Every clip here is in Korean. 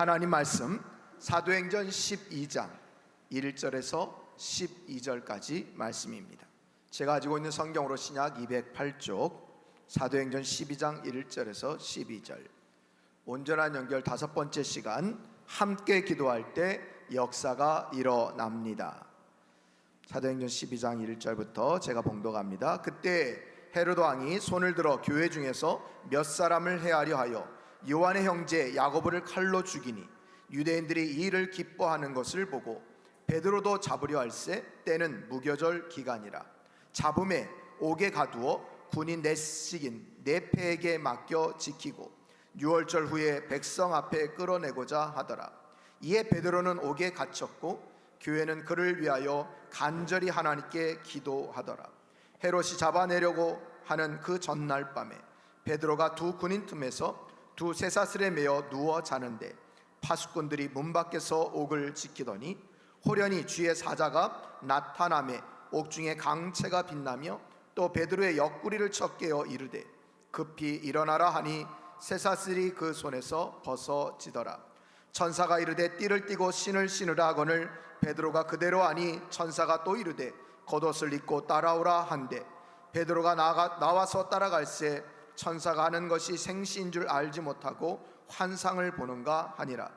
하나님 말씀 사도행전 12장 1절에서 12절까지 말씀입니다. 제가 가지고 있는 성경으로 신약 208쪽 사도행전 12장 1절에서 12절. 온전한 연결 5번째 시간, 함께 기도할 때 역사가 일어납니다. 사도행전 12장 1절부터 제가 봉독합니다. 그때 헤로드 왕이 손을 들어 교회 중에서 몇 사람을 해하려 하여 요한의 형제 야고보를 칼로 죽이니 유대인들이 이 일을 기뻐하는 것을 보고 베드로도 잡으려 할세 때는 무교절 기간이라. 잡음에 옥에 가두어 군인 넷씩인 네패에게 맡겨 지키고 유월절 후에 백성 앞에 끌어내고자 하더라. 이에 베드로는 옥에 갇혔고 교회는 그를 위하여 간절히 하나님께 기도하더라. 헤롯이 잡아내려고 하는 그 전날 밤에 베드로가 두 군인 틈에서 두 쇠사슬에 매어 누워 자는데 파수꾼들이 문 밖에서 옥을 지키더니 호련히 주의 사자가 나타나매 옥중에 강채가 빛나며 또 베드로의 옆구리를 쳐 깨어 이르되 급히 일어나라 하니 쇠사슬이 그 손에서 벗어지더라. 천사가 이르되 띠를 띠고 신을 신으라 하거늘 베드로가 그대로 하니 천사가 또 이르되 겉옷을 입고 따라오라 한데 베드로가 나와서 따라갈새 천사가 하는 것이 생시인 줄 알지 못하고 환상을 보는가 하니라.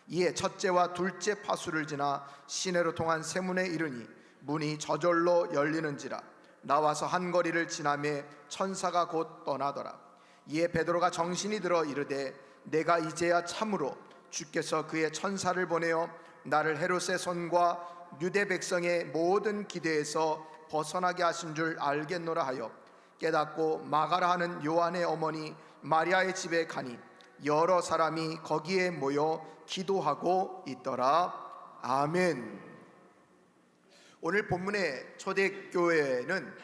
이에 첫째와 둘째 파수를 지나 시내로 통한 세문에 이르니 문이 저절로 열리는지라. 나와서 한 거리를 지나매 천사가 곧 떠나더라. 이에 베드로가 정신이 들어 이르되 내가 이제야 참으로 주께서 그의 천사를 보내어 나를 헤롯의 손과 유대 백성의 모든 기대에서 벗어나게 하신 줄 알겠노라 하여 깨닫고 마가라 하는 요한의 어머니 마리아의 집에 가니 여러 사람이 거기에 모여 기도하고 있더라. 아멘. 오늘 본문의 초대교회는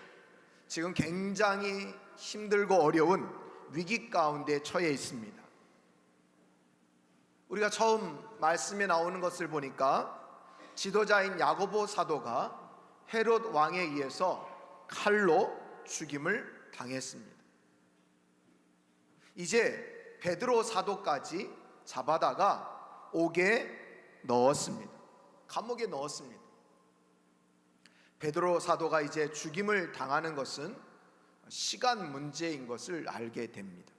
지금 굉장히 힘들고 어려운 위기 가운데 처해 있습니다. 우리가 처음 말씀에 나오는 것을 보니까 지도자인 야고보 사도가 헤롯 왕에 의해서 칼로 죽임을 당했습니다. 이제 베드로 사도까지 잡아다가 옥에 넣었습니다. 감옥에 넣었습니다. 베드로 사도가 이제 죽임을 당하는 것은 시간 문제인 것을 알게 됩니다.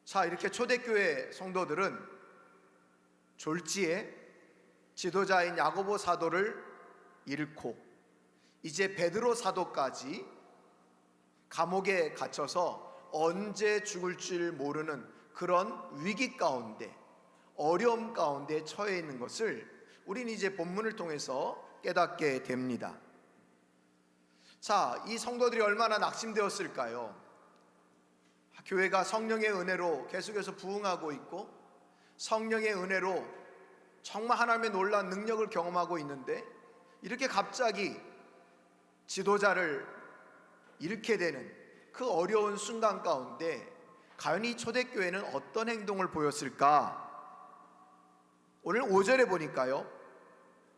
자, 이렇게 초대교회 성도들은 졸지에 지도자인 야고보 사도를 잃고 이제 베드로 사도까지 감옥에 갇혀서 언제 죽을 줄 모르는 그런 위기 가운데, 어려움 가운데 처해 있는 것을 우리는 이제 본문을 통해서 깨닫게 됩니다. 자, 이 성도들이 얼마나 낙심되었을까요? 교회가 성령의 은혜로 계속해서 부흥하고 있고 성령의 은혜로 정말 하나님의 놀라운 능력을 경험하고 있는데 이렇게 갑자기 지도자를 잃게 되는 그 어려운 순간 가운데 과연 이 초대교회는 어떤 행동을 보였을까? 오늘 5절에 보니까요,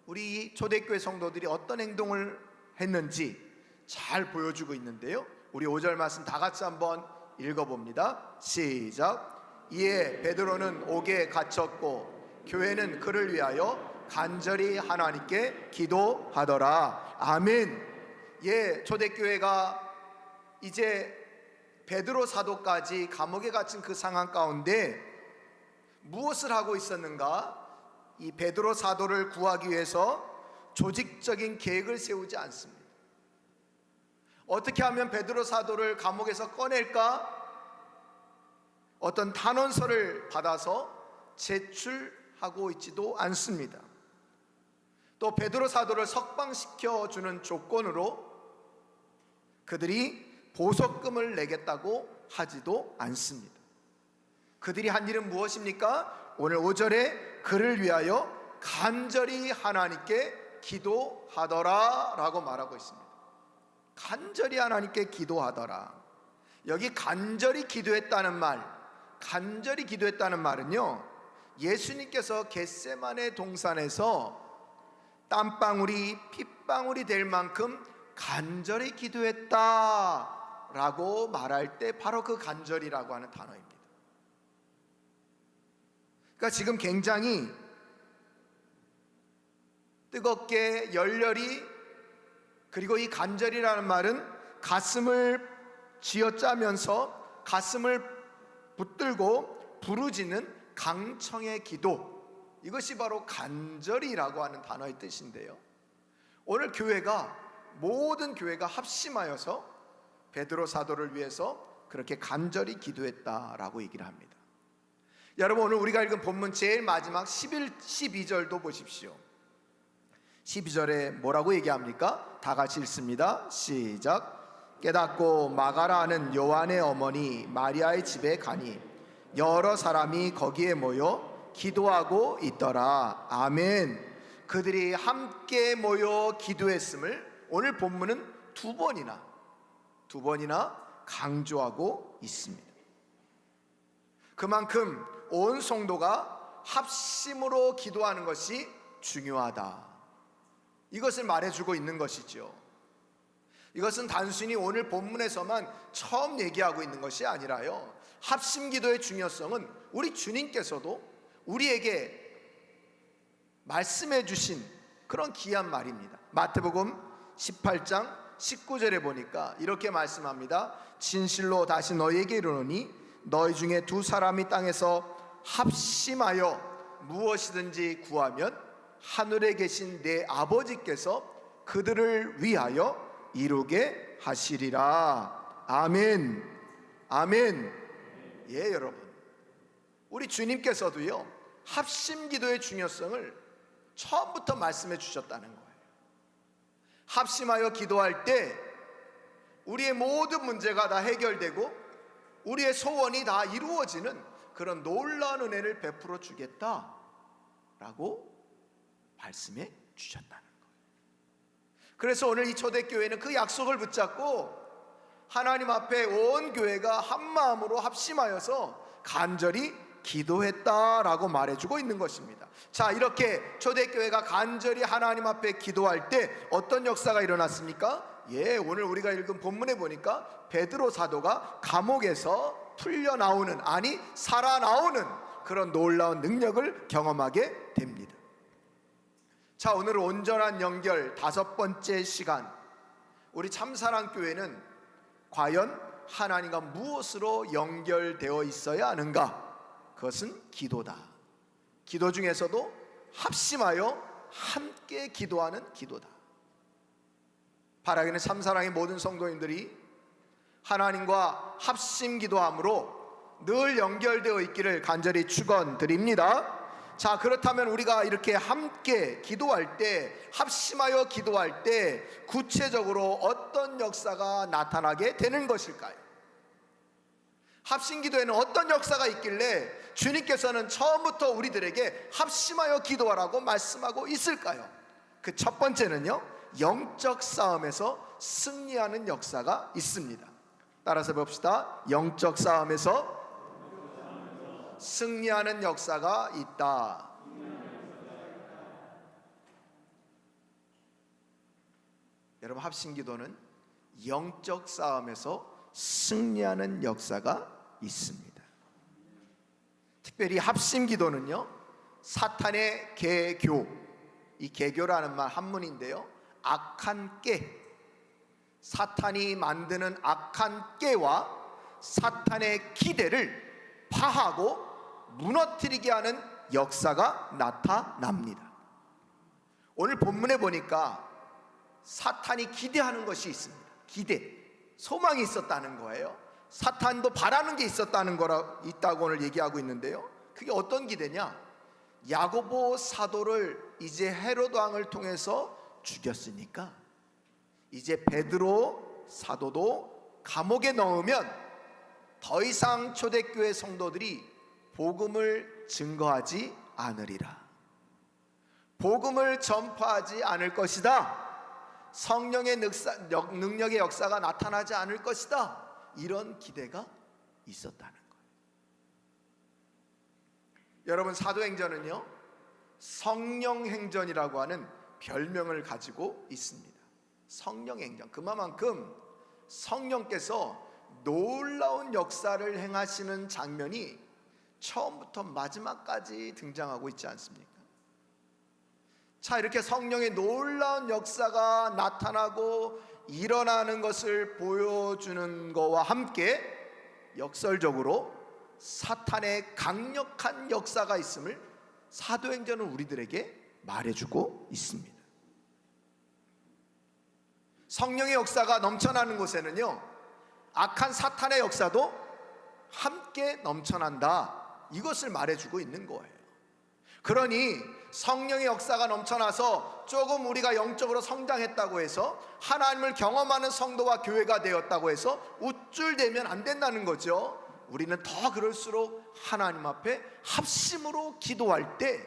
우리 초대교회 성도들이 어떤 행동을 했는지 잘 보여주고 있는데요, 우리 5절 말씀 다 같이 한번 읽어봅니다. 시작. 이에 베드로는 옥에 갇혔고 교회는 그를 위하여 간절히 하나님께 기도하더라. 아멘. 예, 초대교회가 이제 베드로 사도까지 감옥에 갇힌 그 상황 가운데 무엇을 하고 있었는가? 이 베드로 사도를 구하기 위해서 조직적인 계획을 세우지 않습니다. 어떻게 하면 베드로 사도를 감옥에서 꺼낼까? 어떤 탄원서를 받아서 제출하고 있지도 않습니다. 또 베드로 사도를 석방시켜 주는 조건으로 그들이 보석금을 내겠다고 하지도 않습니다. 그들이 한 일은 무엇입니까? 오늘 5절에 그를 위하여 간절히 하나님께 기도하더라 라고 말하고 있습니다. 간절히 하나님께 기도하더라. 여기 간절히 기도했다는 말은요, 예수님께서 겟세마네 동산에서 땀방울이 핏방울이 될 만큼 간절히 기도했다라고 말할 때 바로 그 간절이라고 하는 단어입니다. 그러니까 그러니까 지금 굉장히 뜨겁게 열렬히, 그리고 이 간절이라는 말은 가슴을 쥐어짜면서 가슴을 붙들고 부르짖는 강청의 기도, 이것이 바로 간절이라고 하는 단어의 뜻인데요, 오늘 모든 교회가 합심하여서 베드로 사도를 위해서 그렇게 간절히 기도했다라고 얘기를 합니다. 여러분, 오늘 우리가 읽은 본문 제일 마지막 11, 12절도 보십시오. 12절에 뭐라고 얘기합니까? 다 같이 읽습니다. 시작. 깨닫고 마가라 하는 요한의 어머니 마리아의 집에 가니 여러 사람이 거기에 모여 기도하고 있더라. 아멘. 그들이 함께 모여 기도했음을 오늘 본문은 두 번이나 강조하고 있습니다. 그만큼 온 성도가 합심으로 기도하는 것이 중요하다, 이것을 말해주고 있는 것이죠. 이것은 단순히 오늘 본문에서만 처음 얘기하고 있는 것이 아니라요, 합심 기도의 중요성은 우리 주님께서도 우리에게 말씀해 주신 그런 귀한 말입니다. 마태복음 18장 19절에 보니까 이렇게 말씀합니다. 진실로 다시 너희에게 이르노니 너희 중에 두 사람이 땅에서 합심하여 무엇이든지 구하면 하늘에 계신 내 아버지께서 그들을 위하여 이루게 하시리라. 아멘. 아멘. 예, 여러분, 우리 주님께서도요 합심 기도의 중요성을 처음부터 말씀해 주셨다는 거예요. 합심하여 기도할 때 우리의 모든 문제가 다 해결되고 우리의 소원이 다 이루어지는 그런 놀라운 은혜를 베풀어 주겠다라고 말씀해 주셨다는 거예요. 그래서 오늘 이 초대교회는 그 약속을 붙잡고 하나님 앞에 온 교회가 한 마음으로 합심하여서 간절히 기도했다라고 말해주고 있는 것입니다. 자, 이렇게 초대교회가 간절히 하나님 앞에 기도할 때 어떤 역사가 일어났습니까? 예, 오늘 우리가 읽은 본문에 보니까 베드로 사도가 감옥에서 풀려 나오는, 아니 살아나오는 그런 놀라운 능력을 경험하게 됩니다. 자, 오늘 온전한 연결 다섯 번째 시간, 우리 참사랑교회는 과연 하나님과 무엇으로 연결되어 있어야 하는가? 그것은 기도다. 기도 중에서도 합심하여 함께 기도하는 기도다. 바라기는 참사랑의 모든 성도님들이 하나님과 합심 기도함으로 늘 연결되어 있기를 간절히 축원드립니다. 자, 그렇다면 우리가 이렇게 함께 기도할 때, 합심하여 기도할 때 구체적으로 어떤 역사가 나타나게 되는 것일까요? 합심 기도에는 어떤 역사가 있길래 주님께서는 처음부터 우리들에게 합심하여 기도하라고 말씀하고 있을까요? 그 첫 번째는요, 영적 싸움에서 승리하는 역사가 있습니다. 따라서 봅시다. 영적 싸움에서 승리하는 역사가 있다. 여러분, 합심기도는 영적 싸움에서 승리하는 역사가 있습니다. 특별히 합심기도는요, 사탄의 계교, 이 계교라는 말 한문인데요, 악한 깨, 사탄이 만드는 악한 깨와 사탄의 기대를 파하고 무너뜨리게 하는 역사가 나타납니다. 오늘 본문에 보니까 사탄이 기대하는 것이 있습니다. 기대, 소망이 있었다는 거예요. 사탄도 바라는 게 있다고 오늘 얘기하고 있는데요, 그게 어떤 기대냐? 야고보 사도를 이제 헤로드 왕을 통해서 죽였으니까 이제 베드로 사도도 감옥에 넣으면 더 이상 초대교회 성도들이 복음을 증거하지 않으리라, 복음을 전파하지 않을 것이다, 성령의 능력의 역사가 나타나지 않을 것이다, 이런 기대가 있었다는 거예요. 여러분, 사도행전은요 성령행전이라고 하는 별명을 가지고 있습니다. 성령행전, 그만큼 성령께서 놀라운 역사를 행하시는 장면이 처음부터 마지막까지 등장하고 있지 않습니까? 자, 이렇게 성령의 놀라운 역사가 나타나고 일어나는 것을 보여주는 것과 함께 역설적으로 사탄의 강력한 역사가 있음을 사도행전은 우리들에게 말해주고 있습니다. 성령의 역사가 넘쳐나는 곳에는요, 악한 사탄의 역사도 함께 넘쳐난다, 이것을 말해주고 있는 거예요. 그러니 성령의 역사가 넘쳐나서 조금 우리가 영적으로 성장했다고 해서 하나님을 경험하는 성도와 교회가 되었다고 해서 우쭐대면 안 된다는 거죠. 우리는 더 그럴수록 하나님 앞에 합심으로 기도할 때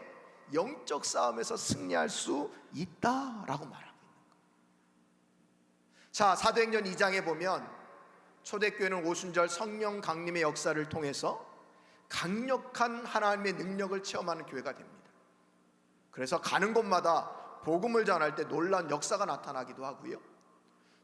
영적 싸움에서 승리할 수 있다라고 말합니다. 자, 사도행전 2장에 보면 초대교회는 오순절 성령 강림의 역사를 통해서 강력한 하나님의 능력을 체험하는 교회가 됩니다. 그래서 가는 곳마다 복음을 전할 때 놀라운 역사가 나타나기도 하고요.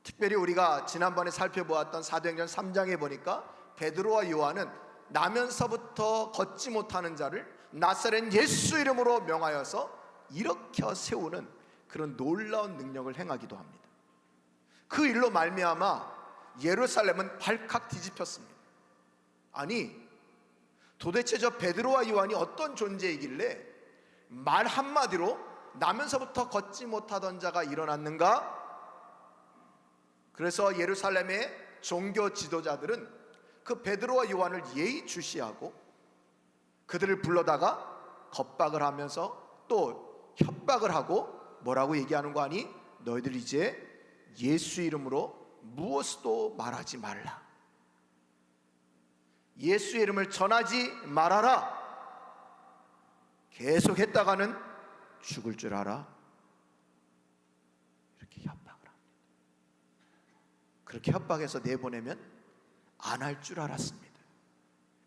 특별히 우리가 지난번에 살펴보았던 사도행전 3장에 보니까 베드로와 요한은 나면서부터 걷지 못하는 자를 나사렛 예수 이름으로 명하여서 일으켜 세우는 그런 놀라운 능력을 행하기도 합니다. 그 일로 말미암아 예루살렘은 발칵 뒤집혔습니다. 아니, 도대체 저 베드로와 요한이 어떤 존재이길래 말 한마디로 나면서부터 걷지 못하던 자가 일어났는가? 그래서 예루살렘의 종교 지도자들은 그 베드로와 요한을 예의주시하고 그들을 불러다가 겁박을 하면서 또 협박을 하고 뭐라고 얘기하는 거 아니? 너희들 이제 예수 이름으로 무엇도 말하지 말라, 예수의 이름을 전하지 말아라, 계속 했다가는 죽을 줄 알아, 이렇게 협박을 합니다. 그렇게 협박해서 내보내면 안 할 줄 알았습니다.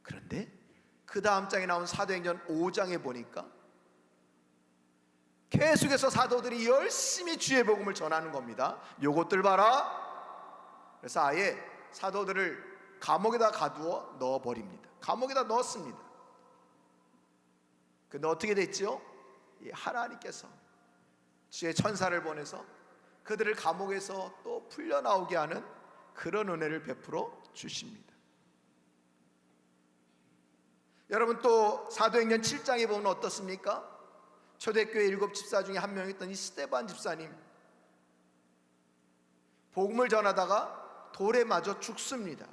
그런데 그 다음 장에 나온 사도행전 5장에 보니까 계속해서 사도들이 열심히 주의 복음을 전하는 겁니다. 요것들 봐라. 그래서 아예 사도들을 감옥에다 가두어 넣어버립니다. 감옥에다 넣었습니다. 근데 어떻게 됐죠? 하나님께서 주의 천사를 보내서 그들을 감옥에서 또 풀려나오게 하는 그런 은혜를 베풀어 주십니다. 여러분, 또 사도행전 7장에 보면 어떻습니까? 초대교회 7 집사 중에 한 명이었던 이 스데반 집사님, 복음을 전하다가 돌에 맞아 죽습니다.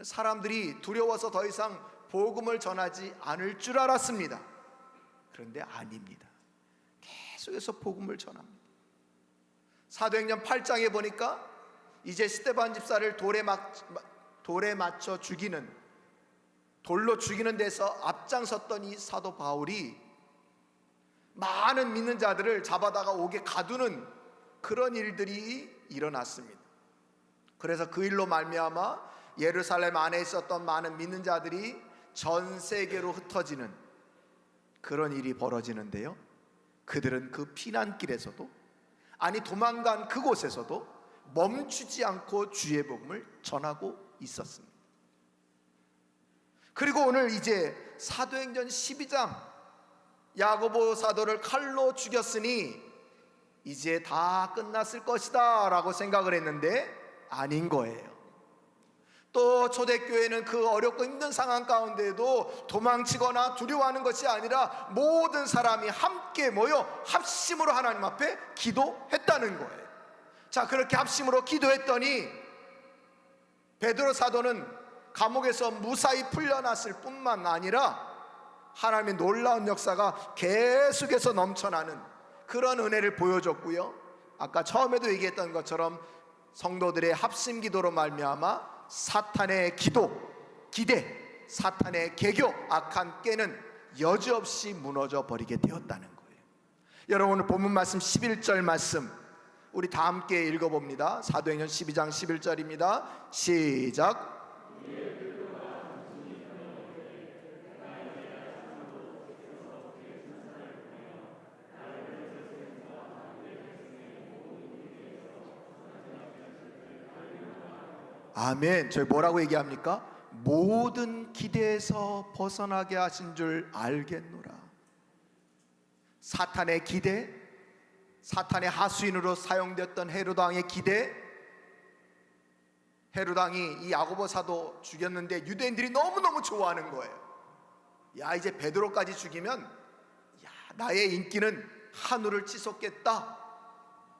사람들이 두려워서 더 이상 복음을 전하지 않을 줄 알았습니다. 그런데 아닙니다. 계속해서 복음을 전합니다. 사도행전 8장에 보니까 이제 스데반 집사를 돌에 맞춰 죽이는, 돌로 죽이는 데서 앞장섰던 이 사도 바울이 많은 믿는 자들을 잡아다가 옥에 가두는 그런 일들이 일어났습니다. 그래서 그 일로 말미암아 예루살렘 안에 있었던 많은 믿는 자들이 전 세계로 흩어지는 그런 일이 벌어지는데요, 그들은 그 피난길에서도, 아니 도망간 그곳에서도 멈추지 않고 주의 복음을 전하고 있었습니다. 그리고 오늘 이제 사도행전 12장, 야고보 사도를 칼로 죽였으니 이제 다 끝났을 것이다 라고 생각을 했는데 아닌 거예요. 또 초대교회는 그 어렵고 힘든 상황 가운데에도 도망치거나 두려워하는 것이 아니라 모든 사람이 함께 모여 합심으로 하나님 앞에 기도했다는 거예요. 자, 그렇게 합심으로 기도했더니 베드로 사도는 감옥에서 무사히 풀려났을 뿐만 아니라 하나님의 놀라운 역사가 계속해서 넘쳐나는 그런 은혜를 보여줬고요, 아까 처음에도 얘기했던 것처럼 성도들의 합심 기도로 말미암아 사탄의 기대, 사탄의 계교, 악한 깨는 여지없이 무너져 버리게 되었다는 거예요. 여러분, 오늘 본문 말씀 11절 말씀 우리 다 함께 읽어봅니다. 사도행전 12장 11절입니다. 시작. 아멘. 저희 뭐라고 얘기합니까? 모든 기대에서 벗어나게 하신 줄 알겠노라. 사탄의 기대, 사탄의 하수인으로 사용되었던 헤롯 왕의 기대, 헤롯 왕이 이 야고보 사도 죽였는데 유대인들이 너무너무 좋아하는 거예요. 야, 이제 베드로까지 죽이면 나의 인기는 하늘을 치솟겠다,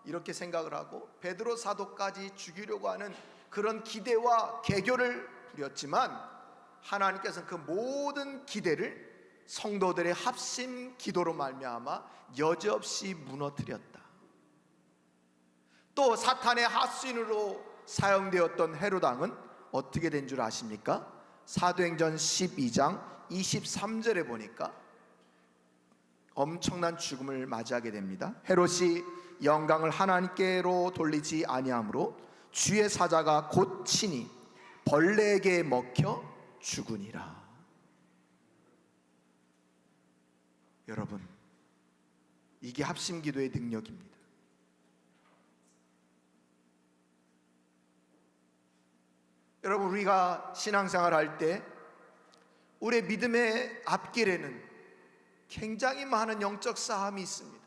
이렇게 생각을 하고 베드로 사도까지 죽이려고 하는 그런 기대와 계교를 부렸지만, 하나님께서는 그 모든 기대를 성도들의 합심 기도로 말미암아 여지없이 무너뜨렸다. 또 사탄의 하수인으로 사용되었던 헤롯 왕은 어떻게 된 줄 아십니까? 사도행전 12장 23절에 보니까 엄청난 죽음을 맞이하게 됩니다. 헤롯이 영광을 하나님께로 돌리지 아니하므로 주의 사자가 곧 친히 벌레에게 먹혀 죽으니라. 여러분, 이게 합심기도의 능력입니다. 여러분, 우리가 신앙생활 할 때 우리의 믿음의 앞길에는 굉장히 많은 영적 싸움이 있습니다.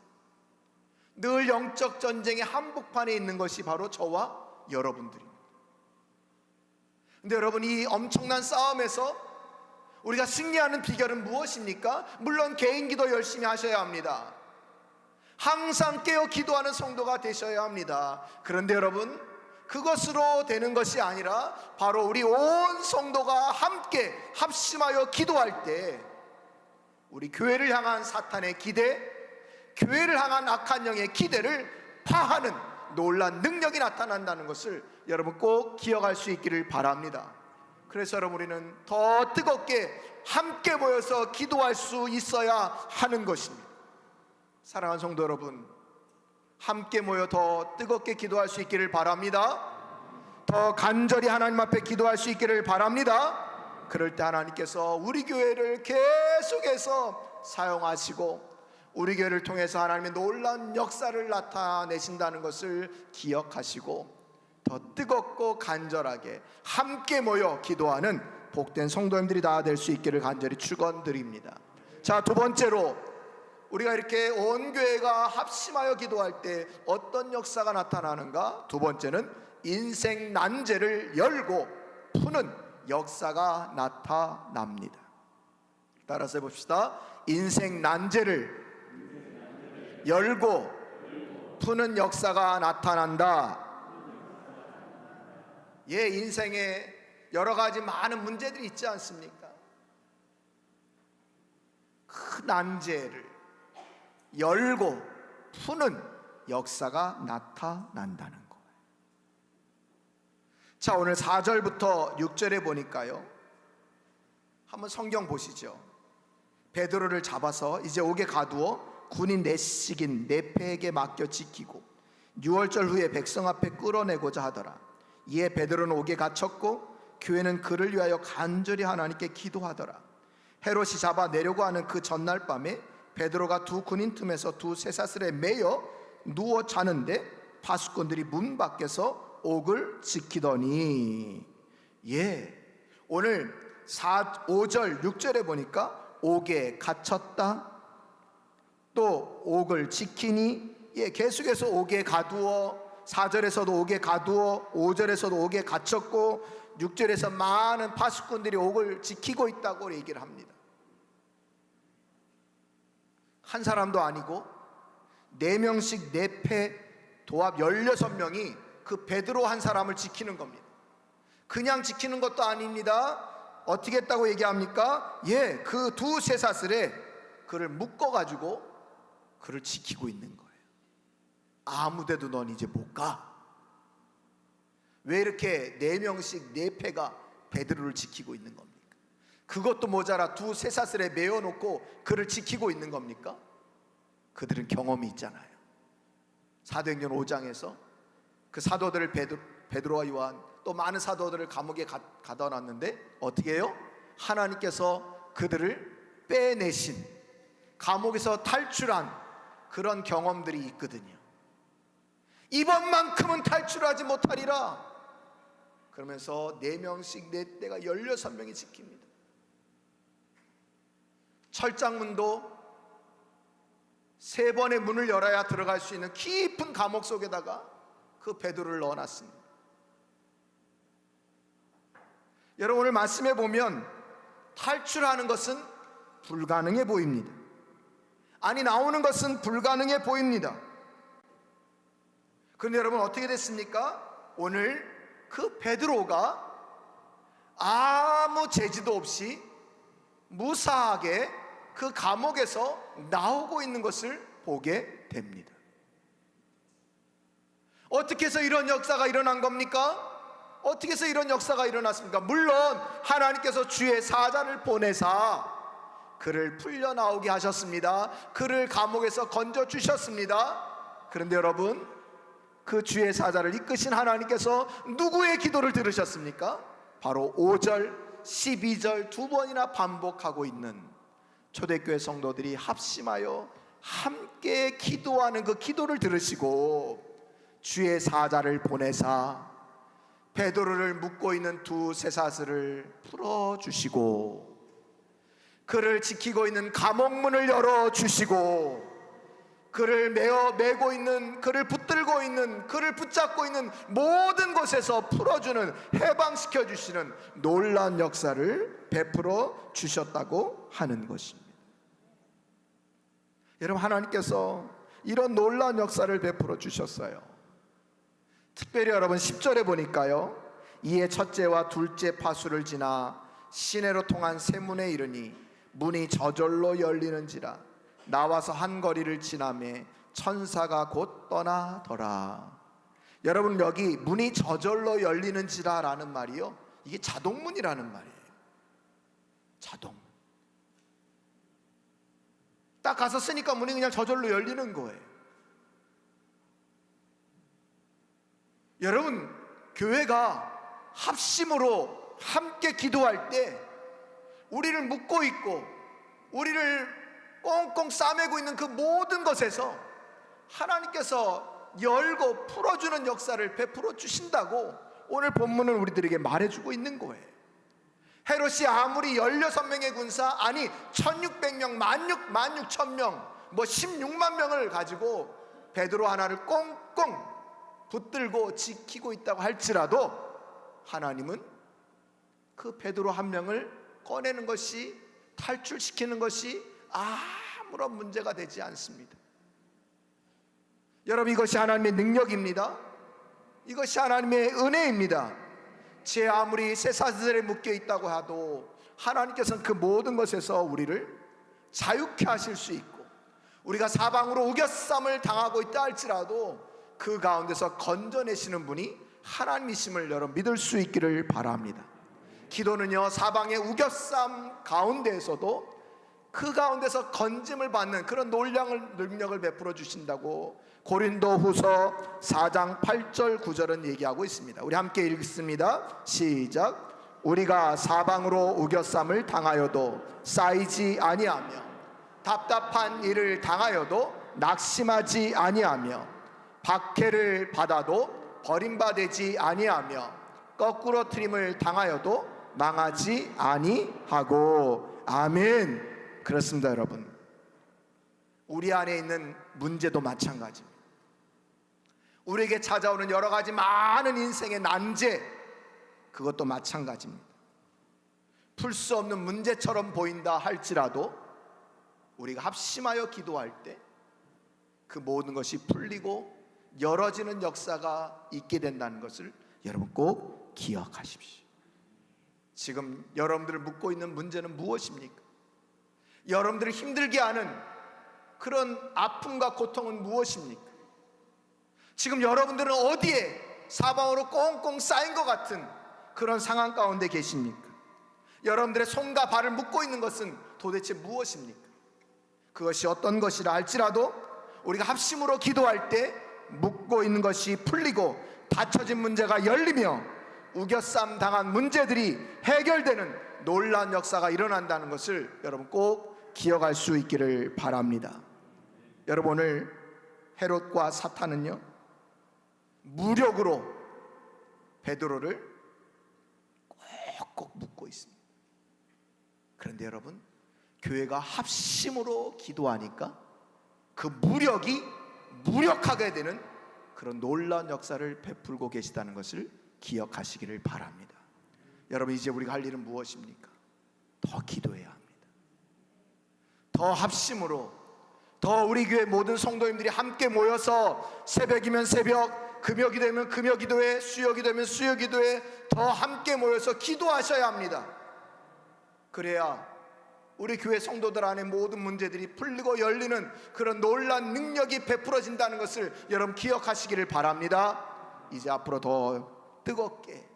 늘 영적 전쟁의 한복판에 있는 것이 바로 저와 여러분들입니다. 근데 여러분, 이 엄청난 싸움에서 우리가 승리하는 비결은 무엇입니까? 물론 개인 기도 열심히 하셔야 합니다. 항상 깨어 기도하는 성도가 되셔야 합니다. 그런데 여러분, 그것으로 되는 것이 아니라 바로 우리 온 성도가 함께 합심하여 기도할 때 우리 교회를 향한 사탄의 기대, 교회를 향한 악한 영의 기대를 파하는 놀라운 능력이 나타난다는 것을 여러분 꼭 기억할 수 있기를 바랍니다. 그래서 여러분, 우리는 더 뜨겁게 함께 모여서 기도할 수 있어야 하는 것입니다. 사랑하는 성도 여러분, 함께 모여 더 뜨겁게 기도할 수 있기를 바랍니다. 더 간절히 하나님 앞에 기도할 수 있기를 바랍니다. 그럴 때 하나님께서 우리 교회를 계속해서 사용하시고 우리 교회를 통해서 하나님의 놀라운 역사를 나타내신다는 것을 기억하시고 더 뜨겁고 간절하게 함께 모여 기도하는 복된 성도님들이 다 될 수 있기를 간절히 축원드립니다. 자, 두 번째로, 우리가 이렇게 온 교회가 합심하여 기도할 때 어떤 역사가 나타나는가? 두 번째는 인생 난제를 열고 푸는 역사가 나타납니다. 따라서 해봅시다. 인생 난제를 열고 푸는 역사가 나타난다. 예, 인생에 여러 가지 많은 문제들이 있지 않습니까? 그 난제를 열고 푸는 역사가 나타난다는 거예요. 자, 오늘 4절부터 6절에 보니까요, 한번 성경 보시죠. 베드로를 잡아서 이제 옥에 가두어 군인 내식인 네페에게 맡겨 지키고 6월절 후에 백성 앞에 끌어내고자 하더라. 이에 베드로는 옥에 갇혔고 교회는 그를 위하여 간절히 하나님께 기도하더라. 헤롯이 잡아 내려고 하는 그 전날 밤에 베드로가 두 군인 틈에서 두 쇠사슬에 매여 누워 자는데 파수꾼들이 문 밖에서 옥을 지키더니, 예, 오늘 5절 6절에 보니까 옥에 갇혔다, 또 옥을 지키니, 예, 계속해서 옥에 가두어, 4절에서도 옥에 가두어, 5절에서도 옥에 갇혔고 6절에서 많은 파수꾼들이 옥을 지키고 있다고 얘기를 합니다. 한 사람도 아니고 4명씩 4패 도합 16명이 그 베드로 한 사람을 지키는 겁니다. 그냥 지키는 것도 아닙니다. 어떻게 했다고 얘기합니까? 예, 그 두 쇠사슬에 그를 묶어가지고 그를 지키고 있는 거예요. 아무데도 넌 이제 못 가. 왜 이렇게 4명씩 4패가 베드로를 지키고 있는 겁니까? 그것도 모자라 두 쇠사슬에 메어놓고 그를 지키고 있는 겁니까? 그들은 경험이 있잖아요. 사도행전 5장에서 그 사도들을 베드로와 요한 또 많은 사도들을 감옥에 가둬놨는데 어떻게 해요? 하나님께서 그들을 빼내신, 감옥에서 탈출한 그런 경험들이 있거든요. 이번만큼은 탈출하지 못하리라. 그러면서 4명씩 4대가 16명이 지킵니다. 철장문도 3번의 문을 열어야 들어갈 수 있는 깊은 감옥 속에다가 그 베드로를 넣어놨습니다. 여러분, 오늘 말씀해 보면 탈출하는 것은 불가능해 보입니다. 아니, 나오는 것은 불가능해 보입니다. 그런데 여러분, 어떻게 됐습니까? 오늘 그 베드로가 아무 제지도 없이 무사하게 그 감옥에서 나오고 있는 것을 보게 됩니다. 어떻게 해서 이런 역사가 일어난 겁니까? 어떻게 해서 이런 역사가 일어났습니까? 물론 하나님께서 주의 사자를 보내사 그를 풀려 나오게 하셨습니다. 그를 감옥에서 건져 주셨습니다. 그런데 여러분, 그 주의 사자를 이끄신 하나님께서 누구의 기도를 들으셨습니까? 바로 5절, 12절 2번이나 반복하고 있는 초대교회 성도들이 합심하여 함께 기도하는 그 기도를 들으시고 주의 사자를 보내사 베드로를 묶고 있는 두 쇠사슬을 풀어주시고 그를 지키고 있는 감옥문을 열어주시고 그를 메고 있는, 그를 붙들고 있는, 그를 붙잡고 있는 모든 곳에서 풀어주는, 해방시켜 주시는 놀라운 역사를 베풀어 주셨다고 하는 것입니다. 여러분, 하나님께서 이런 놀라운 역사를 베풀어 주셨어요. 특별히 여러분 10절에 보니까요, 이에 첫째와 둘째 파수를 지나 시내로 통한 쇠문에 이르니 문이 저절로 열리는지라 나와서 한 거리를 지나매 천사가 곧 떠나더라. 여러분, 여기 문이 저절로 열리는지라 라는 말이요, 이게 자동문이라는 말이에요. 자동문. 딱 가서 쓰니까 문이 그냥 저절로 열리는 거예요. 여러분, 교회가 합심으로 함께 기도할 때 우리를 묶고 있고 우리를 꽁꽁 싸매고 있는 그 모든 것에서 하나님께서 열고 풀어주는 역사를 베풀어 주신다고 오늘 본문은 우리들에게 말해주고 있는 거예요. 헤롯이 아무리 16명의 군사, 아니 1600명, 16,000명, 뭐 16만 명을 가지고 베드로 하나를 꽁꽁 붙들고 지키고 있다고 할지라도 하나님은 그 베드로 한 명을 꺼내는 것이, 탈출시키는 것이 아무런 문제가 되지 않습니다. 여러분, 이것이 하나님의 능력입니다. 이것이 하나님의 은혜입니다. 제 아무리 쇠사슬에 묶여 있다고 해도 하나님께서는 그 모든 것에서 우리를 자유케 하실 수 있고, 우리가 사방으로 우겨쌈을 당하고 있다 할지라도 그 가운데서 건져내시는 분이 하나님이심을 여러분 믿을 수 있기를 바랍니다. 기도는요, 사방의 우겨쌈 가운데에서도 그 가운데서 건짐을 받는 그런 능력을 베풀어 주신다고 고린도후서 4장 8절 9절은 얘기하고 있습니다. 우리 함께 읽습니다. 시작. 우리가 사방으로 우겨쌈을 당하여도 쌓이지 아니하며 답답한 일을 당하여도 낙심하지 아니하며 박해를 받아도 버림받지 아니하며 거꾸로 트림을 당하여도 망하지 아니하고. 아멘. 그렇습니다. 여러분, 우리 안에 있는 문제도 마찬가지입니다. 우리에게 찾아오는 여러 가지 많은 인생의 난제, 그것도 마찬가지입니다. 풀 수 없는 문제처럼 보인다 할지라도 우리가 합심하여 기도할 때 그 모든 것이 풀리고 열어지는 역사가 있게 된다는 것을 여러분 꼭 기억하십시오. 지금 여러분들을 묶고 있는 문제는 무엇입니까? 여러분들을 힘들게 하는 그런 아픔과 고통은 무엇입니까? 지금 여러분들은 어디에 사방으로 꽁꽁 쌓인 것 같은 그런 상황 가운데 계십니까? 여러분들의 손과 발을 묶고 있는 것은 도대체 무엇입니까? 그것이 어떤 것이라 할지라도 우리가 합심으로 기도할 때 묶고 있는 것이 풀리고 닫혀진 문제가 열리며 우겨쌈 당한 문제들이 해결되는 놀라운 역사가 일어난다는 것을 여러분 꼭 기억할 수 있기를 바랍니다. 여러분, 오늘 헤롯과 사탄은요, 무력으로 베드로를 꼭꼭 묶고 있습니다. 그런데 여러분, 교회가 합심으로 기도하니까 그 무력이 무력하게 되는 그런 놀라운 역사를 베풀고 계시다는 것을 기억하시기를 바랍니다. 여러분, 이제 우리가 할 일은 무엇입니까? 더 기도해야 합니다. 더 합심으로, 더 우리 교회 모든 성도님들이 함께 모여서 새벽이면 새벽, 금요기 되면 금요기도회, 수요기 되면 수요기도회 더 함께 모여서 기도하셔야 합니다. 그래야 우리 교회 성도들 안에 모든 문제들이 풀리고 열리는 그런 놀라운 능력이 베풀어진다는 것을 여러분 기억하시기를 바랍니다. 이제 앞으로 더 뜨겁게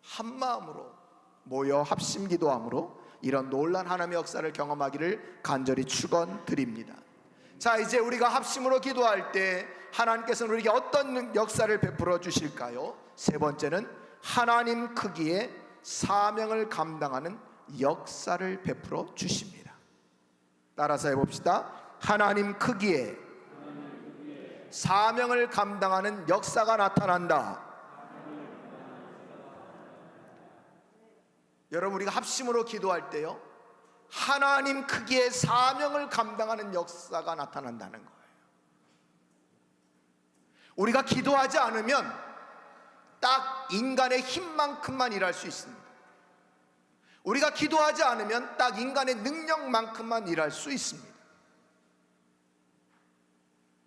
한마음으로 모여 합심 기도함으로 이런 놀라운 하나님의 역사를 경험하기를 간절히 축원드립니다. 자, 이제 우리가 합심으로 기도할 때 하나님께서는 우리에게 어떤 역사를 베풀어 주실까요? 세 번째는 하나님 크기의 사명을 감당하는 역사를 베풀어 주십니다. 따라서 해봅시다. 하나님 크기의 사명을 감당하는 역사가 나타난다. 여러분, 우리가 합심으로 기도할 때요, 하나님 크기의 사명을 감당하는 역사가 나타난다는 거예요. 우리가 기도하지 않으면 딱 인간의 힘만큼만 일할 수 있습니다. 우리가 기도하지 않으면 딱 인간의 능력만큼만 일할 수 있습니다.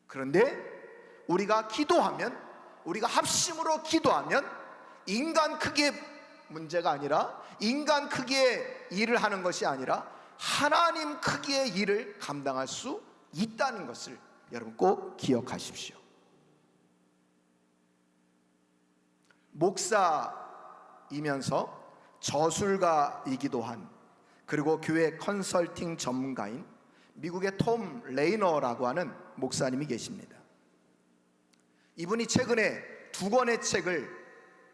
그런데 우리가 기도하면, 우리가 합심으로 기도하면 인간 크기의 문제가 아니라, 인간 크기의 일을 하는 것이 아니라 하나님 크기의 일을 감당할 수 있다는 것을 여러분 꼭 기억하십시오. 목사이면서 저술가이기도 한, 그리고 교회 컨설팅 전문가인 미국의 톰 레이너라고 하는 목사님이 계십니다. 이분이 최근에 2권의 책을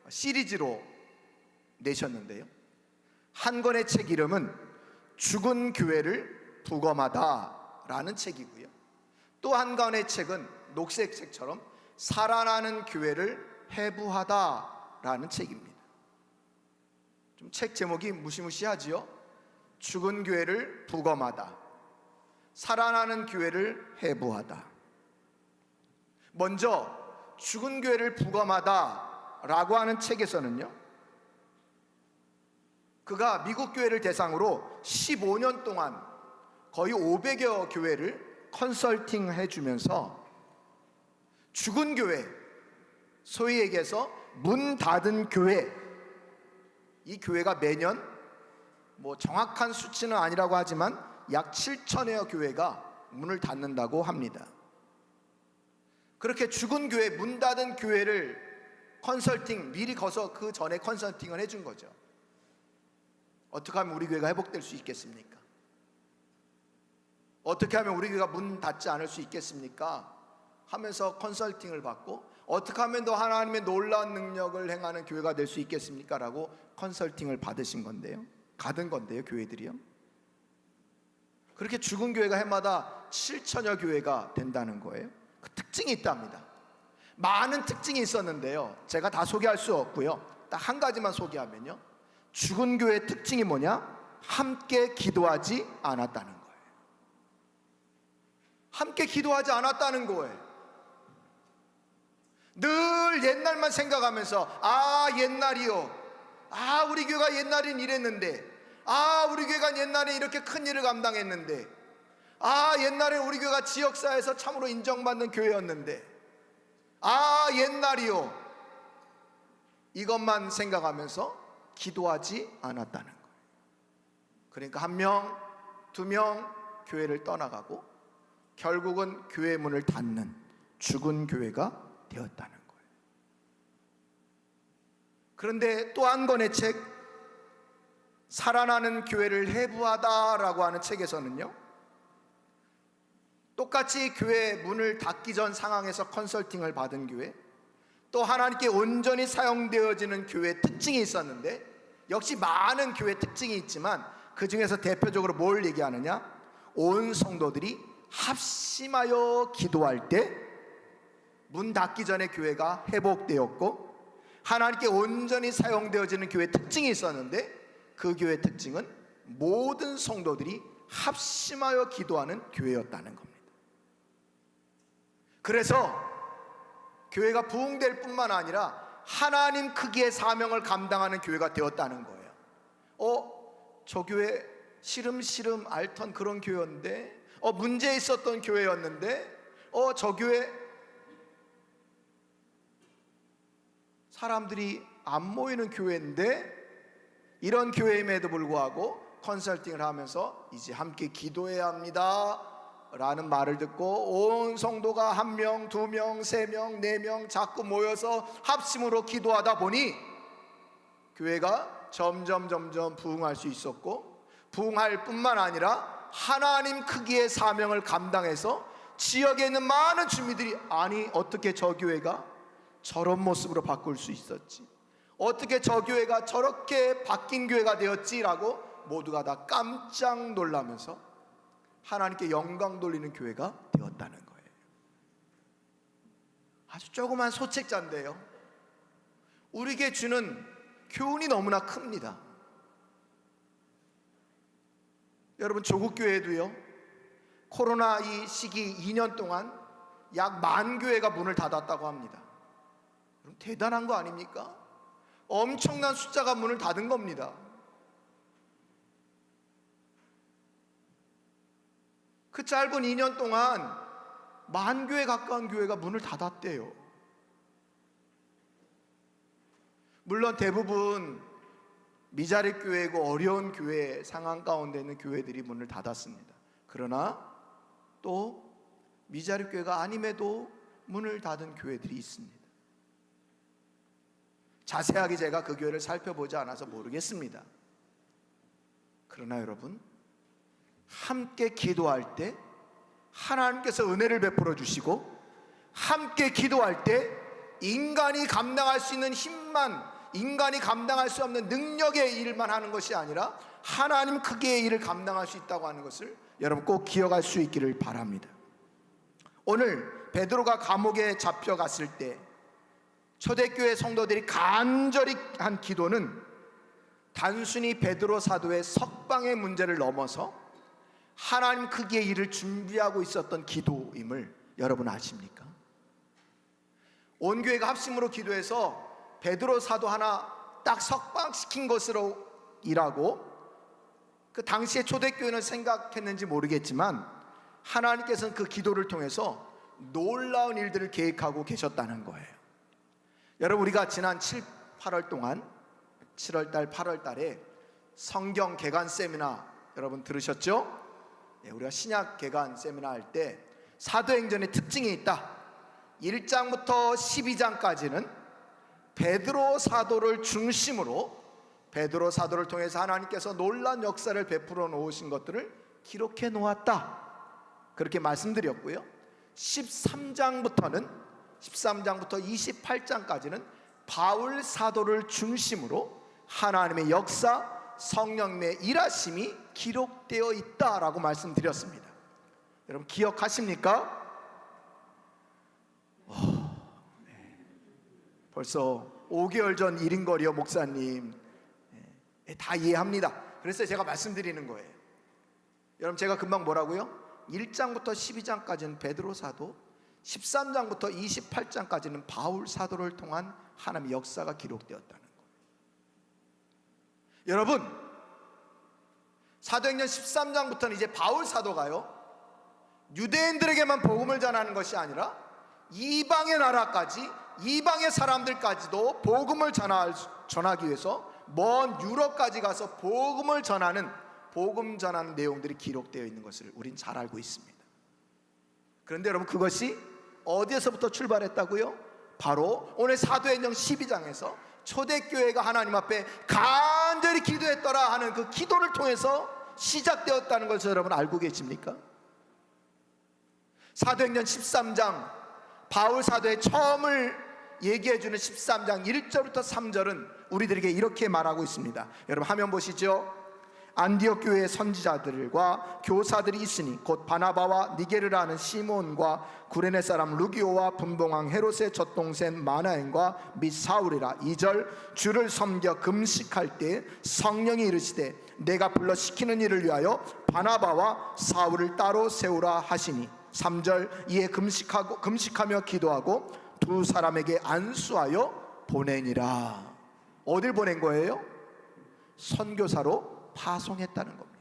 시리즈로 내셨는데요, 한 권의 책 이름은 죽은 교회를 부검하다 라는 책이고요, 또 한 권의 책은 녹색 책처럼 살아나는 교회를 회부하다 라는 책입니다. 좀 책 제목이 무시무시하지요? 죽은 교회를 부검하다, 살아나는 교회를 회부하다. 먼저 죽은 교회를 부검하다 라고 하는 책에서는요, 그가 미국 교회를 대상으로 15년 동안 거의 500여 교회를 컨설팅 해주면서 죽은 교회, 소위 얘기해서 문 닫은 교회, 이 교회가 매년 정확한 수치는 아니라고 하지만 약 7천여 교회가 문을 닫는다고 합니다. 그렇게 죽은 교회, 문 닫은 교회를 컨설팅, 미리 가서 그 전에 컨설팅을 해준 거죠. 어떻게 하면 우리 교회가 회복될 수 있겠습니까? 어떻게 하면 우리 교회가 문 닫지 않을 수 있겠습니까? 하면서 컨설팅을 받고, 어떻게 하면 더 하나님의 놀라운 능력을 행하는 교회가 될 수 있겠습니까? 라고 컨설팅을 받으신 건데요, 받은 건데요, 교회들이요. 그렇게 죽은 교회가 해마다 7천여 교회가 된다는 거예요. 그 특징이 있답니다. 많은 특징이 있었는데요, 제가 다 소개할 수 없고요, 딱 한 가지만 소개하면요, 죽은 교회의 특징이 뭐냐? 함께 기도하지 않았다는 거예요. 함께 기도하지 않았다는 거예요. 늘 옛날만 생각하면서, 옛날이요, 우리 교회가 옛날엔 이랬는데, 우리 교회가 옛날에 이렇게 큰 일을 감당했는데, 옛날에 우리 교회가 지역사회에서 참으로 인정받는 교회였는데, 옛날이요, 이것만 생각하면서 기도하지 않았다는 거예요. 그러니까 1명, 2명 교회를 떠나가고 결국은 교회 문을 닫는 죽은 교회가 되었다는 거예요. 그런데 또 한 권의 책, 살아나는 교회를 회부하다라고 하는 책에서는요, 똑같이 교회 문을 닫기 전 상황에서 컨설팅을 받은 교회, 또 하나님께 온전히 사용되어지는 교회의 특징이 있었는데, 역시 많은 교회 특징이 있지만 그 중에서 대표적으로 뭘 얘기하느냐? 온 성도들이 합심하여 기도할 때 문 닫기 전에 교회가 회복되었고, 하나님께 온전히 사용되어지는 교회의 특징이 있었는데, 그 교회의 특징은 모든 성도들이 합심하여 기도하는 교회였다는 겁니다. 그래서 교회가 부흥될 뿐만 아니라 하나님 크기의 사명을 감당하는 교회가 되었다는 거예요. 저 교회 시름시름 앓던 그런 교회였는데, 문제 있었던 교회였는데, 저 교회 사람들이 안 모이는 교회인데, 이런 교회임에도 불구하고 컨설팅을 하면서 이제 함께 기도해야 합니다 라는 말을 듣고 온 성도가 1명, 2명, 3명, 4명 자꾸 모여서 합심으로 기도하다 보니 교회가 점점 부흥할 수 있었고, 부흥할 뿐만 아니라 하나님 크기의 사명을 감당해서 지역에 있는 많은 주민들이, 아니 어떻게 저 교회가 저런 모습으로 바꿀 수 있었지, 어떻게 저 교회가 저렇게 바뀐 교회가 되었지라고 모두가 다 깜짝 놀라면서 하나님께 영광 돌리는 교회가 되었다는 거예요. 아주 조그만 소책자인데요, 우리에게 주는 교훈이 너무나 큽니다. 여러분, 조국교회도요, 코로나 이 시기 2년 동안 약 10,000교회가 문을 닫았다고 합니다. 그럼 대단한 거 아닙니까? 엄청난 숫자가 문을 닫은 겁니다. 그 짧은 2년 동안 10,000교회 가까운 교회가 문을 닫았대요. 물론 대부분 미자립 교회고 어려운 교회 상황 가운데 있는 교회들이 문을 닫았습니다. 그러나 또 미자립 교회가 아님에도 문을 닫은 교회들이 있습니다. 자세하게 제가 그 교회를 살펴보지 않아서 모르겠습니다. 그러나 여러분, 함께 기도할 때 하나님께서 은혜를 베풀어 주시고, 함께 기도할 때 인간이 감당할 수 있는 힘만, 인간이 감당할 수 없는 능력의 일만 하는 것이 아니라 하나님 크기의 일을 감당할 수 있다고 하는 것을 여러분 꼭 기억할 수 있기를 바랍니다. 오늘 베드로가 감옥에 잡혀갔을 때 초대교회 성도들이 간절히 한 기도는 단순히 베드로 사도의 석방의 문제를 넘어서 하나님 크기의 일을 준비하고 있었던 기도임을 여러분 아십니까? 온 교회가 합심으로 기도해서 베드로 사도 하나 딱 석방시킨 것으로 일하고, 그 당시에 초대교회는 생각했는지 모르겠지만 하나님께서는 그 기도를 통해서 놀라운 일들을 계획하고 계셨다는 거예요. 여러분, 우리가 지난 7, 8월 동안 7월달, 8월달에 성경 개관 세미나 여러분 들으셨죠? 우리가 신약 개관 세미나 할 때 사도행전의 특징이 있다. 1장부터 12장까지는 베드로 사도를 중심으로 베드로 사도를 통해서 하나님께서 놀라운 역사를 베풀어 놓으신 것들을 기록해 놓았다, 그렇게 말씀드렸고요. 13장부터 28장까지는 바울 사도를 중심으로 하나님의 역사, 성령의 일하심이 기록되어 있다라고 말씀드렸습니다. 여러분 기억하십니까? 벌써 5개월 전 일인 거리요, 목사님. 다 이해합니다. 그래서 제가 말씀드리는 거예요. 여러분, 제가 금방 뭐라고요? 1장부터 12장까지는 베드로 사도, 13장부터 28장까지는 바울 사도를 통한 하나님의 역사가 기록되었다는 거예요. 여러분, 사도행전 13장부터는 이제 바울 사도가요, 유대인들에게만 복음을 전하는 것이 아니라 이방의 나라까지, 이방의 사람들까지도 복음을 전하기 위해서 먼 유럽까지 가서 복음 전하는 내용들이 기록되어 있는 것을 우린 잘 알고 있습니다. 그런데 여러분, 그것이 어디에서부터 출발했다고요? 바로 오늘 사도행전 12장에서 초대교회가 하나님 앞에 간절히 기도했더라 하는 그 기도를 통해서 시작되었다는 것을 여러분 알고 계십니까? 사도행전 13장, 바울 사도의 처음을 얘기해주는 13장 1절부터 3절은 우리들에게 이렇게 말하고 있습니다. 여러분 화면 보시죠. 안디옥 교회의 선지자들과 교사들이 있으니 곧 바나바와 니게르라 하는 시몬과 구레네 사람 루기오와 분봉왕 헤롯의 젖동생 마나엔과 및 사울이라. 2절 주를 섬겨 금식할 때 성령이 이르시되 내가 불러 시키는 일을 위하여 바나바와 사울을 따로 세우라 하시니. 3절 이에 금식하며 기도하고 두 사람에게 안수하여 보내니라. 어딜 보낸 거예요? 선교사로 파송했다는 겁니다.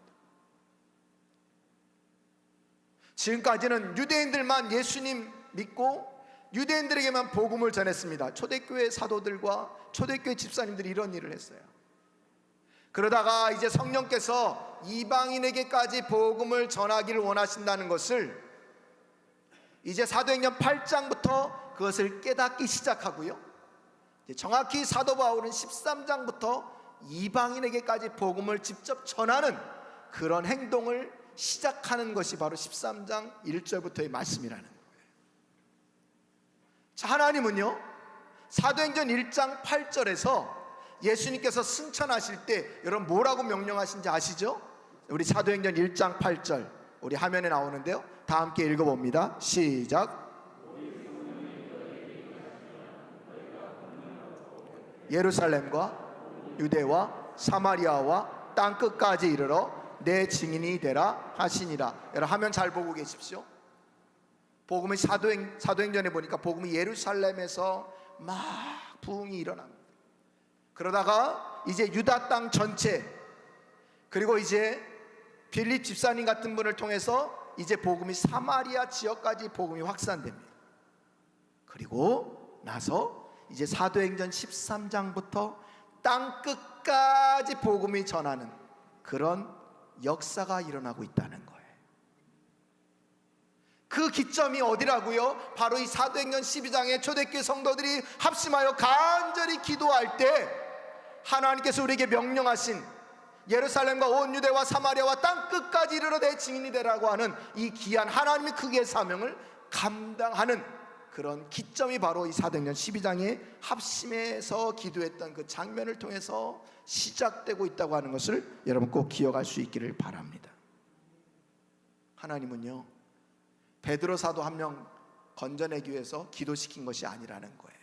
지금까지는 유대인들만 예수님 믿고 유대인들에게만 복음을 전했습니다. 초대교회 사도들과 초대교회 집사님들이 이런 일을 했어요. 그러다가 이제 성령께서 이방인에게까지 복음을 전하기를 원하신다는 것을 이제 사도행전 8장부터 그것을 깨닫기 시작하고요, 정확히 사도 바울은 13장부터 이방인에게까지 복음을 직접 전하는 그런 행동을 시작하는 것이 바로 13장 1절부터의 말씀이라는 거예요. 자, 하나님은요 사도행전 1장 8절에서 예수님께서 승천하실 때 여러분 뭐라고 명령하신지 아시죠? 우리 사도행전 1장 8절 우리 화면에 나오는데요, 다 함께 읽어봅니다. 시작. 예루살렘과 유대와 사마리아와 땅끝까지 이르러 내 증인이 되라 하시니라. 여러분 화면 잘 보고 계십시오. 복음의 사도행전에 보니까 복음이 예루살렘에서 막 부흥이 일어납니다. 그러다가 이제 유다 땅 전체, 그리고 이제 빌립 집사님 같은 분을 통해서 이제 복음이 사마리아 지역까지 복음이 확산됩니다. 그리고 나서 이제 사도행전 13장부터 땅 끝까지 복음이 전하는 그런 역사가 일어나고 있다는 거예요. 그 기점이 어디라고요? 바로 이 사도행전 12장에 초대교회 성도들이 합심하여 간절히 기도할 때 하나님께서 우리에게 명령하신 예루살렘과 온 유대와 사마리아와 땅 끝까지 이르러 내 증인이 되라고 하는 이 귀한 하나님의 크기의 사명을 감당하는 그런 기점이 바로 이 사도행전 12장에 합심해서 기도했던 그 장면을 통해서 시작되고 있다고 하는 것을 여러분 꼭 기억할 수 있기를 바랍니다. 하나님은요 베드로 사도 한 명 건져내기 위해서 기도시킨 것이 아니라는 거예요.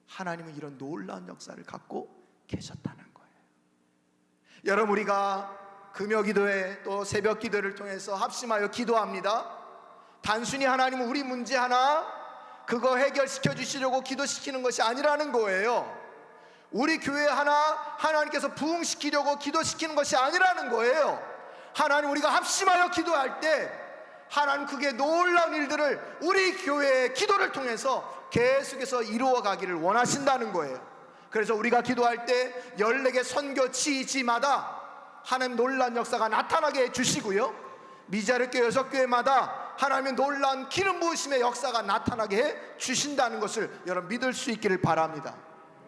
하나님은 이런 놀라운 역사를 갖고 계셨다는 거예요. 여러분 우리가 금요 기도회 또 새벽 기도를 통해서 합심하여 기도합니다. 단순히 하나님은 우리 문제 하나 그거 해결시켜 주시려고 기도시키는 것이 아니라는 거예요. 우리 교회 하나 하나님께서 부흥시키려고 기도시키는 것이 아니라는 거예요. 하나님 우리가 합심하여 기도할 때 하나님 그게 놀라운 일들을 우리 교회의 기도를 통해서 계속해서 이루어 가기를 원하신다는 거예요. 그래서 우리가 기도할 때 14개 선교지지마다 하나님 놀라운 역사가 나타나게 해주시고요, 미자립교회 6교회마다 하나님의 놀라운 기름 부으심의 역사가 나타나게 해 주신다는 것을 여러분 믿을 수 있기를 바랍니다.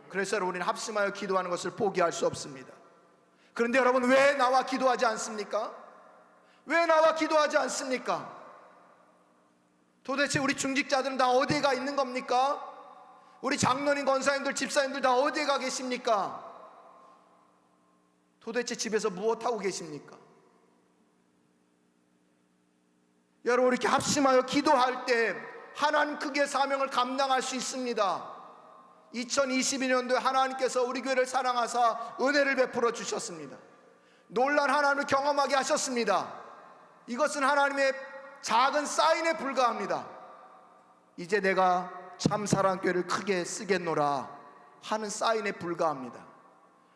그래서 우리는 합심하여 기도하는 것을 포기할 수 없습니다. 그런데 여러분 왜 나와 기도하지 않습니까? 왜 나와 기도하지 않습니까? 도대체 우리 중직자들은 다 어디에 가 있는 겁니까? 우리 장로님, 권사님들, 집사님들 다 어디에 가 계십니까? 도대체 집에서 무엇하고 계십니까? 여러분 이렇게 합심하여 기도할 때 하나님 크게 사명을 감당할 수 있습니다. 2022년도에 하나님께서 우리 교회를 사랑하사 은혜를 베풀어 주셨습니다. 놀란 하나님을 경험하게 하셨습니다. 이것은 하나님의 작은 사인에 불과합니다. 이제 내가 참 사랑교회를 크게 쓰겠노라 하는 사인에 불과합니다.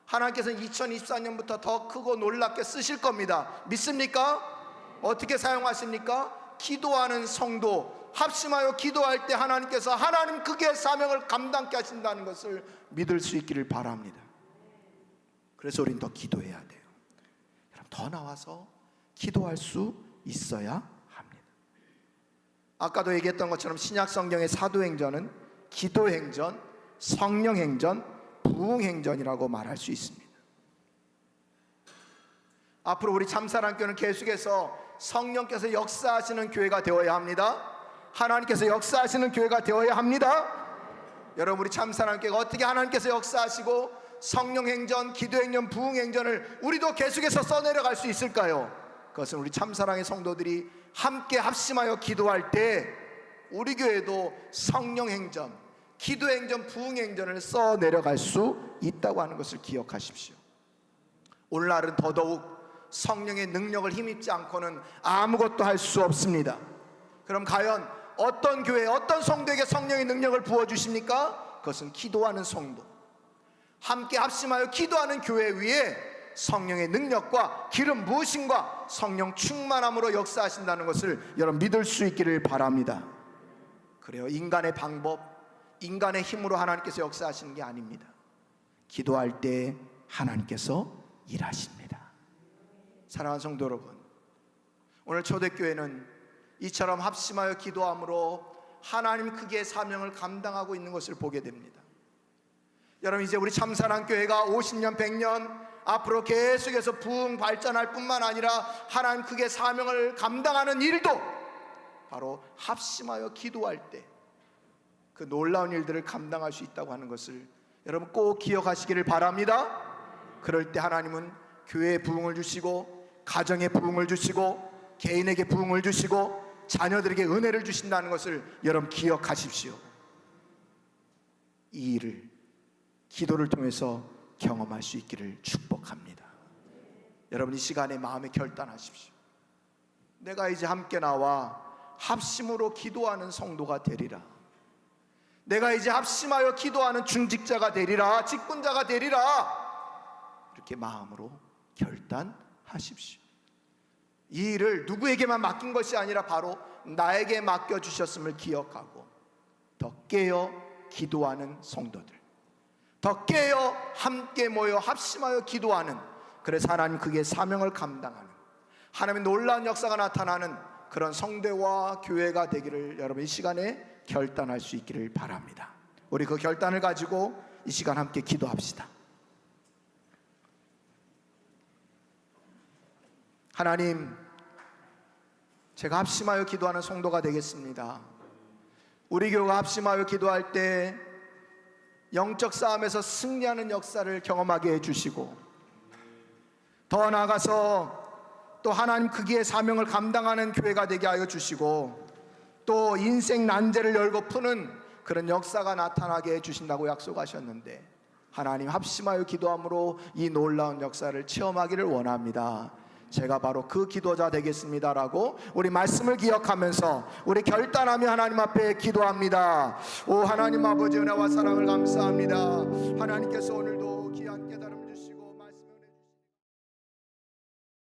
하나님께서는 2024년부터 더 크고 놀랍게 쓰실 겁니다. 믿습니까? 어떻게 사용하십니까? 기도하는 성도, 합심하여 기도할 때 하나님께서 하나님 크게 사명을 감당케 하신다는 것을 믿을 수 있기를 바랍니다. 그래서 우리는 더 기도해야 돼요. 여러분 더 나와서 기도할 수 있어야 합니다. 아까도 얘기했던 것처럼 신약 성경의 사도행전은 기도행전, 성령행전, 부흥행전이라고 말할 수 있습니다. 앞으로 우리 참사랑교회는 계속해서 성령께서 역사하시는 교회가 되어야 합니다. 하나님께서 역사하시는 교회가 되어야 합니다. 여러분 우리 참사랑교회가 어떻게 하나님께서 역사하시고 성령행전, 기도행전, 부흥행전을 우리도 계속해서 써내려갈 수 있을까요? 그것은 우리 참사랑의 성도들이 함께 합심하여 기도할 때 우리 교회도 성령행전, 기도행전, 부흥행전을 써내려갈 수 있다고 하는 것을 기억하십시오. 오늘날은 더더욱 성령의 능력을 힘입지 않고는 아무것도 할 수 없습니다. 그럼 과연 어떤 교회, 어떤 성도에게 성령의 능력을 부어주십니까? 그것은 기도하는 성도, 함께 합심하여 기도하는 교회 위에 성령의 능력과 기름 부으심과 성령 충만함으로 역사하신다는 것을 여러분 믿을 수 있기를 바랍니다. 그래요, 인간의 방법, 인간의 힘으로 하나님께서 역사하시는 게 아닙니다. 기도할 때 하나님께서 일하십니다. 사랑하는 성도 여러분, 오늘 초대교회는 이처럼 합심하여 기도함으로 하나님 크기의 사명을 감당하고 있는 것을 보게 됩니다. 여러분, 이제 우리 참사랑교회가 50년, 100년 앞으로 계속해서 부흥 발전할 뿐만 아니라 하나님 크기의 사명을 감당하는 일도 바로 합심하여 기도할 때 그 놀라운 일들을 감당할 수 있다고 하는 것을 여러분 꼭 기억하시기를 바랍니다. 그럴 때 하나님은 교회에 부흥을 주시고, 가정에 부흥을 주시고, 개인에게 부흥을 주시고, 자녀들에게 은혜를 주신다는 것을 여러분 기억하십시오. 이 일을 기도를 통해서 경험할 수 있기를 축복합니다. 여러분, 이 시간에 마음에 결단하십시오. 내가 이제 함께 나와 합심으로 기도하는 성도가 되리라. 내가 이제 합심하여 기도하는 중직자가 되리라, 직분자가 되리라. 이렇게 마음으로 결단하십시오. 이 일을 누구에게만 맡긴 것이 아니라 바로 나에게 맡겨주셨음을 기억하고 더 깨어 기도하는 성도들, 더 깨어 함께 모여 합심하여 기도하는, 그래서 하나님 그의 사명을 감당하는, 하나님의 놀라운 역사가 나타나는 그런 성도와 교회가 되기를 여러분 이 시간에 결단할 수 있기를 바랍니다. 우리 그 결단을 가지고 이 시간 함께 기도합시다. 하나님, 제가 합심하여 기도하는 성도가 되겠습니다. 우리 교회가 합심하여 기도할 때 영적 싸움에서 승리하는 역사를 경험하게 해주시고, 더 나아가서 또 하나님 크기의 사명을 감당하는 교회가 되게 하여 주시고, 또 인생 난제를 열고 푸는 그런 역사가 나타나게 해주신다고 약속하셨는데, 하나님 합심하여 기도함으로 이 놀라운 역사를 체험하기를 원합니다. 제가 바로 그 기도자 되겠습니다라고 우리 말씀을 기억하면서 우리 결단하며 하나님 앞에 기도합니다. 오 하나님 아버지, 은혜와 사랑을 감사합니다. 하나님께서 오늘